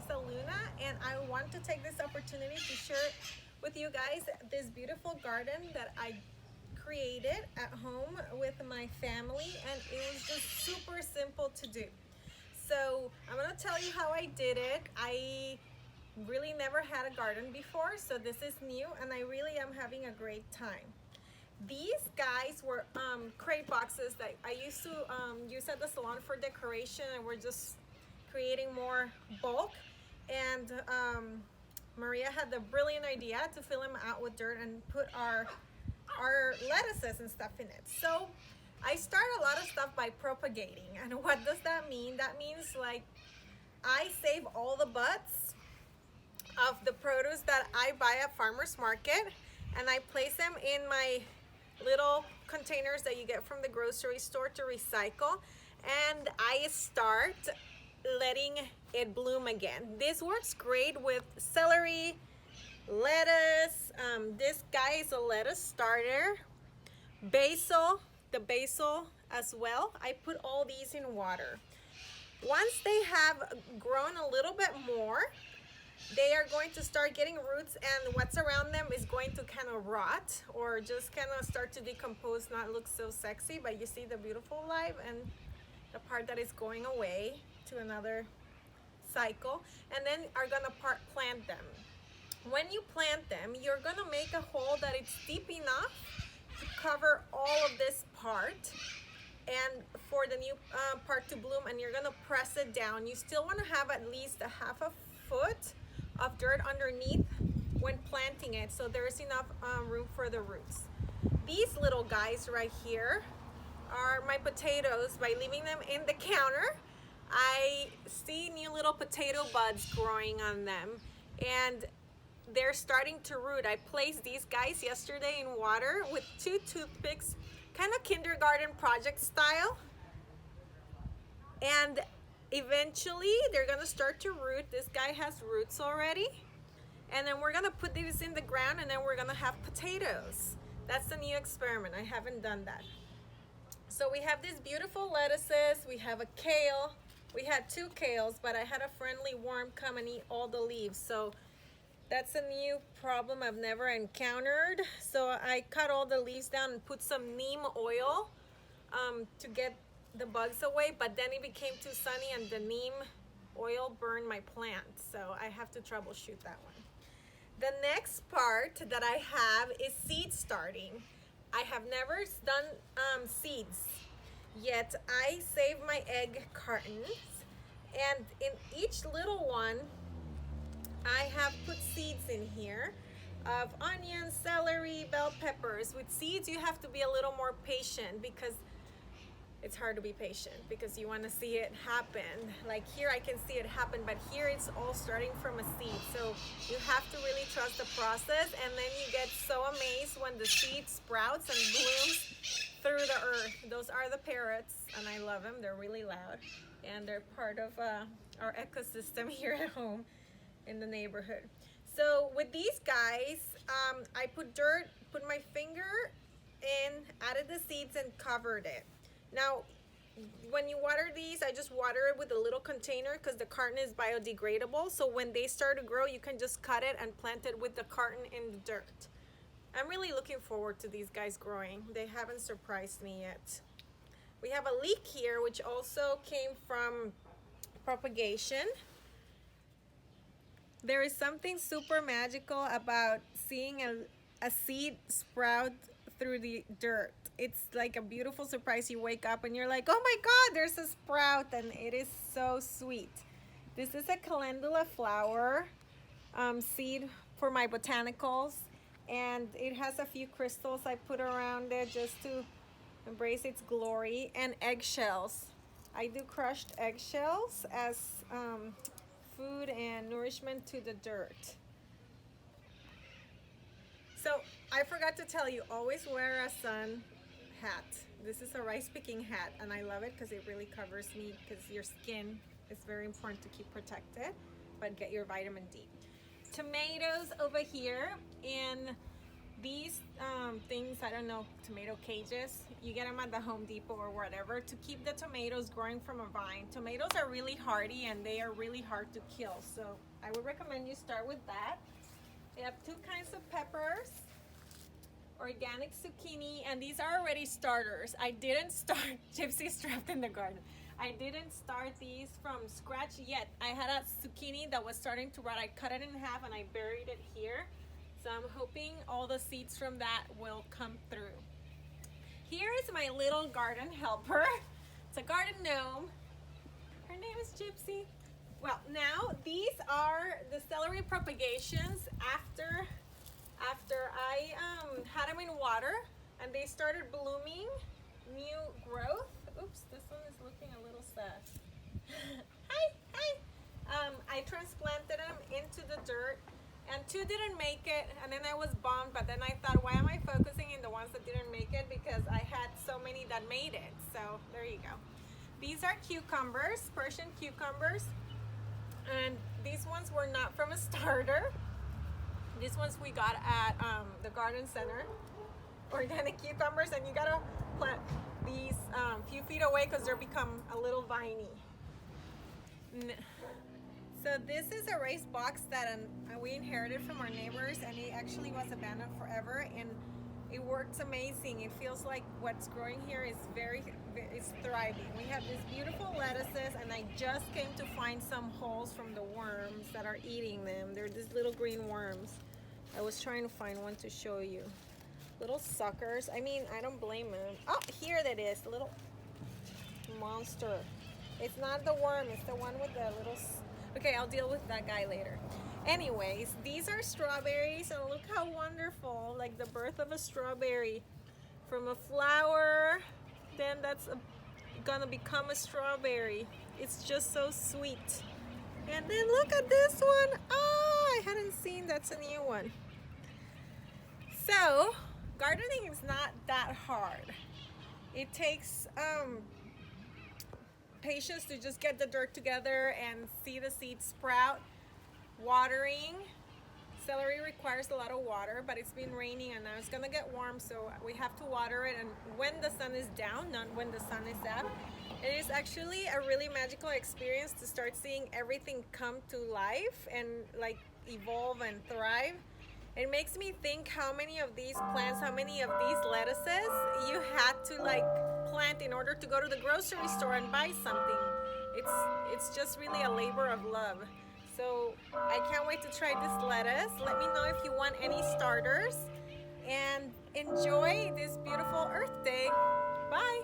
Meleesa Luna, and I want to take this opportunity to share with you guys this beautiful garden that I created at home with my family, and it was just super simple to do. So I'm gonna tell you how I did it. I really never had a garden before, so this is new, and I really am having a great time. These guys were crate boxes that I used to use at the salon for decoration, and we're just creating more bulk. And Maria had the brilliant idea to fill them out with dirt and put our lettuces and stuff in it. So I start a lot of stuff by propagating. And what does that mean? That means like I save all the butts of the produce that I buy at farmers market, and I place them in my little containers that you get from the grocery store to recycle, and I start letting it bloom again. This works great with celery, lettuce. This guy is a lettuce starter. Basil, the basil as well. I put all these in water. Once they have grown a little bit more, they are going to start getting roots, and what's around them is going to kind of rot or just kind of start to decompose, not look so sexy, but you see the beautiful life and the part that is going away to another cycle, and then are gonna plant them. When you plant them, you're gonna make a hole that it's deep enough to cover all of this part and for the new part to bloom, and you're gonna press it down. You still want to have at least a half a foot of dirt underneath when planting it, so there's enough room for the roots. These little guys right here are my potatoes. By leaving them in the counter, I see new little potato buds growing on them, and they're starting to root. I placed these guys yesterday in water with 2 toothpicks, kind of kindergarten project style, and eventually they're gonna start to root. This guy has roots already, and then we're gonna put these in the ground, and then we're gonna have potatoes. That's the new experiment. I haven't done that. So we have these beautiful lettuces. We have a kale. We had 2 kales, but I had a friendly worm come and eat all the leaves, so that's a new problem I've never encountered. So I cut all the leaves down and put some neem oil to get the bugs away, but then it became too sunny and the neem oil burned my plant, so I have to troubleshoot that one. The next part that I have is seed starting. I have never done seeds yet. I save my egg cartons, and in each little one I have put seeds in here of onions, celery, bell peppers. With seeds you have to be a little more patient because it's hard to be patient because you want to see it happen. Like here I can see it happen, but here it's all starting from a seed. So you have to really trust the process, and then you get so amazed when the seed sprouts and blooms through the earth. Those are the parrots, and I love them. They're really loud, and they're part of our ecosystem here at home in the neighborhood. So with these guys, I put dirt, put my finger in, added the seeds, and covered it. Now, when you water these, I just water it with a little container because the carton is biodegradable. So when they start to grow, you can just cut it and plant it with the carton in the dirt. I'm really looking forward to these guys growing. They haven't surprised me yet. We have a leek here, which also came from propagation. There is something super magical about seeing a seed sprout through the dirt. It's like a beautiful surprise. You wake up and you're like, oh my God, there's a sprout, and it is so sweet. This is a calendula flower seed for my botanicals, and it has a few crystals I put around it just to embrace its glory, and eggshells. I do crushed eggshells as food and nourishment to the dirt. So I forgot to tell you, always wear a sun hat. This is a rice picking hat, and I love it because it really covers me, because your skin is very important to keep protected, but get your vitamin D. Tomatoes over here in these things, I don't know, tomato cages, you get them at the Home Depot or whatever to keep the tomatoes growing from a vine. Tomatoes are really hardy and they are really hard to kill, so I would recommend you start with that. We have two kinds of peppers, organic zucchini, and these are already starters. I didn't start Gypsy's trapped in the garden. I didn't start these from scratch yet. I had a zucchini that was starting to rot. I cut it in half and I buried it here. So I'm hoping all the seeds from that will come through. Here is my little garden helper. It's a garden gnome. Her name is Gypsy. Well, now these are the celery propagations after I had them in water and they started blooming new growth. Oops, this one is looking a little sad. Hi. I transplanted them into the dirt and two didn't make it, and then I was bummed, but then I thought, why am I focusing in the ones that didn't make it? Because I had so many that made it. So there you go. These are cucumbers, Persian cucumbers, and these ones were not from a starter. These ones we got at the garden center. Organic cucumbers, and you gotta plant these few feet away because they're become a little viney. So this is a raised box that we inherited from our neighbors, and it actually was abandoned forever, and it works amazing. It feels like what's growing here is it's thriving. We have these beautiful lettuces, and I just came to find some holes from the worms that are eating them. They're these little green worms. I was trying to find one to show you. Little suckers. I mean, I don't blame them. Oh, here that is, a little monster. It's not the worm, it's the one with the little... Okay, I'll deal with that guy later. Anyways, these are strawberries, and look how wonderful, like the birth of a strawberry. From a flower, then that's gonna become a strawberry. It's just so sweet. And then look at this one. Oh, I hadn't seen, that's a new one. So, gardening is not that hard. It takes patience to just get the dirt together and see the seeds sprout. Watering. Celery requires a lot of water, but it's been raining and now it's gonna get warm, so we have to water it, and when the sun is down, not when the sun is up. It is actually a really magical experience to start seeing everything come to life and like evolve and thrive. It makes me think how many of these plants, how many of these lettuces you had to like plant in order to go to the grocery store and buy something. It's just really a labor of love. So I can't wait to try this lettuce. Let me know if you want any starters, and enjoy this beautiful Earth Day. Bye.